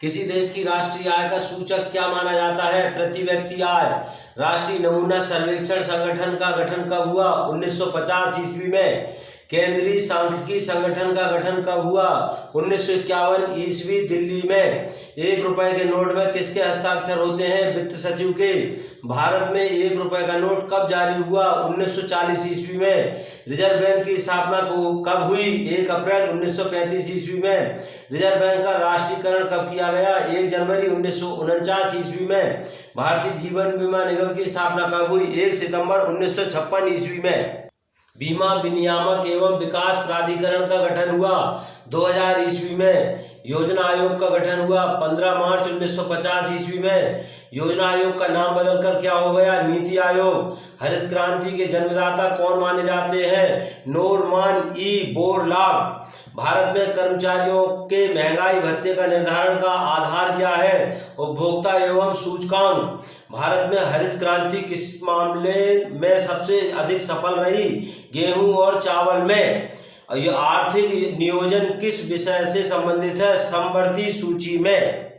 किसी देश की राष्ट्रीय आय का सूचक क्या माना जाता है? प्रति व्यक्ति आय। राष्ट्रीय नमूना सर्वेक्षण संगठन का गठन कब हुआ? 1950 ईस्वी में। केंद्रीय सांख्यिकी संगठन का गठन कब हुआ? 1951 ईस्वी, दिल्ली में। 1 रुपए के नोट में किसके हस्ताक्षर होते हैं? वित्त सचिव के। भारत में 1 रुपए का नोट कब जारी हुआ? 1940 ईस्वी में। रिजर्व बैंक की स्थापना कब हुई? 1 अप्रैल 1935 ईस्वी में। रिजर्व बैंक का राष्ट्रीयकरण कब किया गया? 1 जनवरी 1949 ईस्वी में। भारतीय जीवन बीमा निगम की स्थापना कब हुई? 1 सितंबर 1956 ईस्वी में। बीमा विनियामक एवं विकास प्राधिकरण का गठन हुआ 2000 ईस्वी में। योजना आयोग का गठन हुआ 15 मार्च 1950 ईस्वी में। योजना आयोग का नाम बदलकर क्या हो गया? नीति आयोग। हरित क्रांति के जन्मदाता कौन माने जाते हैं? Norman E Borlaug. भारत में कर्मचारियों के महंगाई भत्ते का निर्धारण का आधार क्या है? उपभोक्ता एवं सूचकांक। भारत में हरित क्रांति किस मामले में सबसे अधिक सफल रही? गेहूं और चावल में। यह आर्थिक नियोजन किस विषय से संबंधित है? समवर्ती सूची में।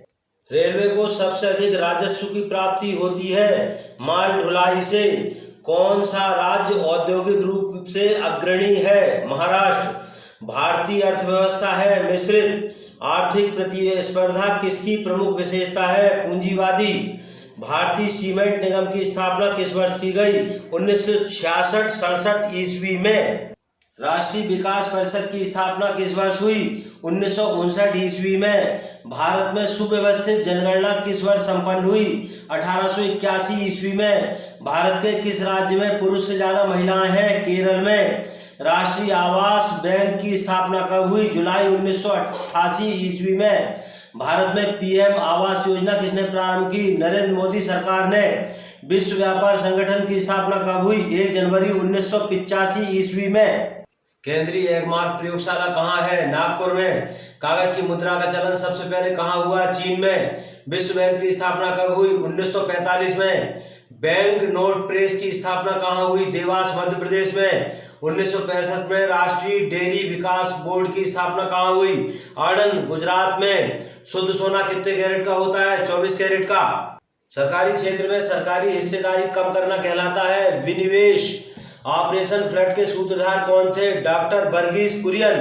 रेलवे को सबसे अधिक राजस्व की प्राप्ति होती है माल ढुलाई से। कौन सा राज्य औद्योगिक रूप से अग्रणी है? महाराष्ट्र। भारतीय अर्थव्यवस्था है मिश्रित। आर्थिक प्रतिस्पर्धा किसकी प्रमुख विशेषता है? पूंजीवादी। भारतीय सीमेंट निगम की स्थापना किस वर्ष की गई? 1966-67 ईस्वी में। राष्ट्रीय विकास परिषद की स्थापना किस वर्ष हुई? 1959 ईस्वी में। भारत में सुव्यवस्थित जनगणना किस वर्ष संपन्न हुई? 1881 ईस्वी में। भारत के किस राज्य में पुरुष से ज्यादा महिलाएं हैं? केरल में। राष्ट्रीय आवास बैंक की स्थापना कब हुई? जुलाई 1988 ईस्वी में। भारत में पीएम आवास योजना किसने प्रारंभ की? नरेंद्र मोदी सरकार ने। विश्व व्यापार संगठन की स्थापना कब हुई? 1 जनवरी 1985 ईस्वी में। केंद्रीय एगमार्क प्रयोगशाला कहाँ है? नागपुर में। कागज की मुद्रा का चलन सबसे पहले कहाँ हुआ? चीन में। विश्व बैंक की स्थापना कब हुई? 1945 में। बैंक नोट प्रेस की स्थापना कहाँ हुई? देवास, मध्य प्रदेश में। 1965 में। राष्ट्रीय डेयरी विकास बोर्ड की स्थापना कहाँ हुई? आणंद, गुजरात में। शुद्ध सोना कितने कैरेट का होता है? 24 कैरेट का। सरकारी क्षेत्र में सरकारी हिस्सेदारी कम करना कहलाता है विनिवेश। ऑपरेशन फ्लड के सूत्रधार कौन थे? डॉक्टर वर्गीस कुरियन।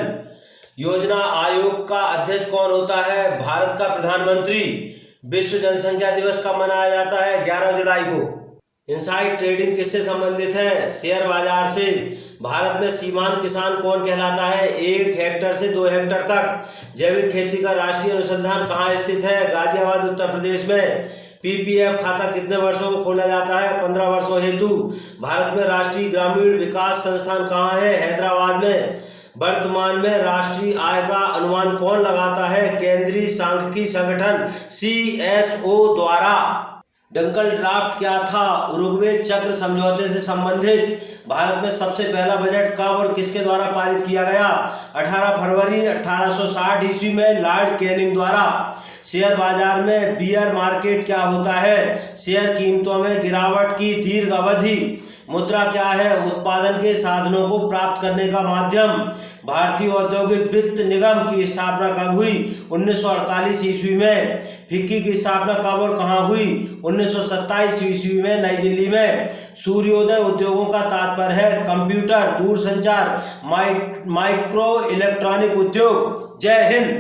योजना आयोग का अध्यक्ष कौन होता है? भारत का प्रधानमंत्री। विश्व जनसंख्या दिवस कब मनाया जाता है? 11 जुलाई को। इनसाइड ट्रेडिंग किससे संबंधित है? शेयर बाजार से। भारत में सीमांत किसान कौन कहलाता है? 1 हेक्टेयर से 2 हेक्टेयर तक। जैविक खेती का राष्ट्रीय अनुसंधान कहाँ स्थित है? गाजियाबाद, उत्तर प्रदेश में। पीपीएफ खाता कितने वर्षों को खोला जाता है? 15 वर्षों हेतु। भारत में राष्ट्रीय ग्रामीण विकास संस्थान कहाँ है? हैदराबाद में। वर्तमान में राष्ट्रीय आय का अनुमान कौन लगाता है? केंद्रीय सांख्यिकी संगठन CSO द्वारा। डंकल ड्राफ्ट क्या था? उरुग्वे चक्र समझौते से संबंधित। भारत में सबसे पहला बजट कब और किसके द्वारा पारित किया गया? 18 फरवरी 1860 ईस्वी में लॉर्ड कैनिंग द्वारा। शेयर बाजार में बियर मार्केट क्या होता है? शेयर कीमतों में गिरावट की दीर्घ अवधि। मुद्रा क्या है? उत्पादन के साधनों को प्राप्त करने का माध्यम। भारतीय औद्योगिक वित्त निगम की स्थापना कब हुई? 1948 ईस्वी में। फिक्की की स्थापना कब और कहाँ हुई? 1927 ईस्वी में, नई दिल्ली में। सूर्योदय उद्योगों का तात्पर्य है कंप्यूटर, दूरसंचार, माइक्रो इलेक्ट्रॉनिक उद्योग। जय हिंद।